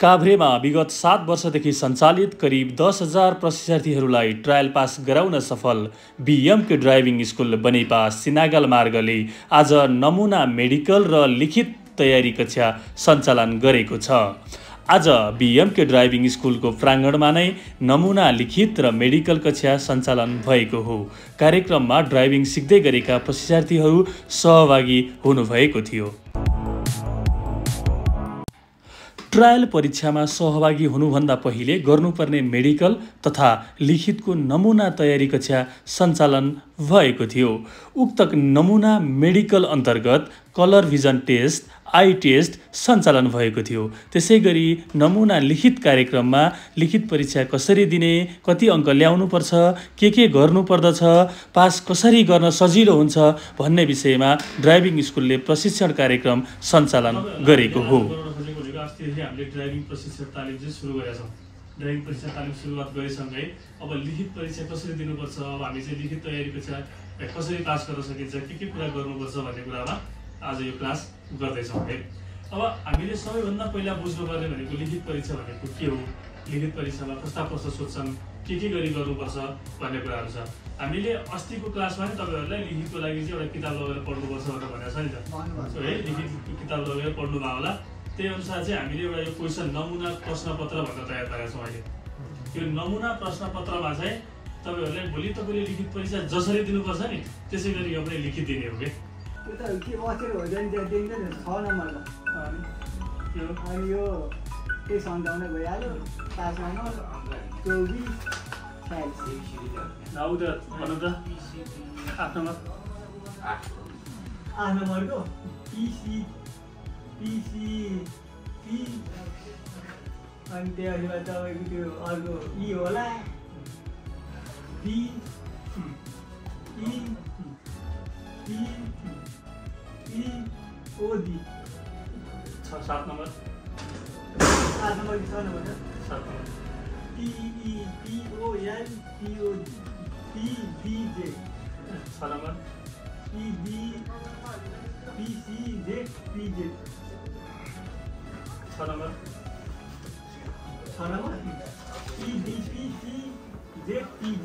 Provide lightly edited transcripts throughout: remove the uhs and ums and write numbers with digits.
काभ्रेमा विगत 7 वर्षदेखि सञ्चालित करिब 10,000 प्रशिक्षार्थीहरूलाई ट्रायल पास गराउन सफल बीएमके ड्राइभिङ स्कुल बनेपास सिनागल मार्गले आज नमुना मेडिकल र लिखित तयारी कक्षा सञ्चालन गरेको छ। आज बीएमके ड्राइभिङ स्कुलको प्राङ्गणमा नै नमुना लिखित र मेडिकल कक्षा सञ्चालन भएको हो। कार्यक्रममा ड्राइभिङ सिक्दै गरेका प्रशिक्षार्थीहरू सहभागी हुनुभएको थियो। ट्रायल परीक्षामा सहभागी हुनुभन्दा पहिले गर्नुपर्ने मेडिकल तथा लिखितको नमुना तयारी कक्षा सञ्चालन भएको थियो। उक्त नमुना मेडिकल अन्तर्गत colour vision test, eye test सञ्चालन भएको थियो। त्यसैगरी नमुना लिखित कार्यक्रममा लिखित परीक्षा कसरी दिने, कति अङ्क ल्याउनुपर्छ, के गर्नुपर्दछ, पास कसरी गर्न सजिलो हुन्छ भन्ने विषयमा ड्राइभिङ स्कुलले प्रशिक्षण कार्यक्रम सञ्चालन गरेको हो। अस्तिदेखि हामीले ड्राइभिङ प्रशिक्षण तालिम चाहिँ सुरु गरेका छौँ। ड्राइभिङ प्रशिक्षण तालिम सुरुवात गरेसँगै अब लिखित परीक्षा कसरी दिनुपर्छ, अब हामी चाहिँ लिखित तयारी कक्षा कसरी पास गर्न सकिन्छ, के कुरा गर्नुपर्छ भन्ने कुरामा आज यो क्लास गर्दैछौँ है। अब हामीले सबैभन्दा पहिला बुझ्नुपर्ने भनेको लिखित परीक्षा भनेको के हो, लिखित परीक्षामा कस्ता प्रश्न सोध्छन्, के गरी गर्नुपर्छ भन्ने कुराहरू छ। हामीले अस्तिको क्लासमा नि तपाईँहरूलाई लिखितको लागि चाहिँ एउटा किताब लगेर पढ्नुपर्छ भनेर भनेको छ नि त है। लिखित किताब लगेर पढ्नुभयो होला। त्यही अनुसार चाहिँ हामीले एउटा यो क्वेसन नमुना प्रश्नपत्र भनेर तयार पारेका छौँ अहिले। यो नमुना प्रश्नपत्रमा चाहिँ तपाईँहरूले भोलि तपाईँले लिखित परीक्षा जसरी दिनुपर्छ नि त्यसै गरी यो पनि लिखित दिने हो कि अनि त्यसमा तपाईँको त्यो अर्को ई होला B E OD 7 number 8 number 6 number 7 number TEPON POD PBJ 6 number PBPCZ PZ 6 number 6 number PBPCZ PZ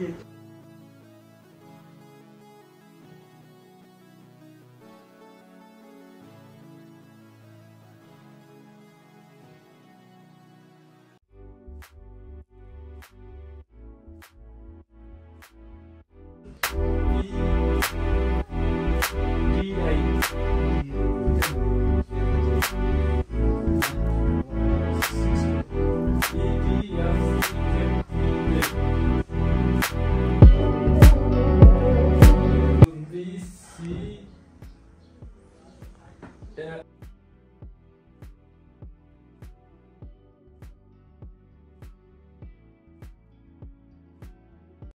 Yeah.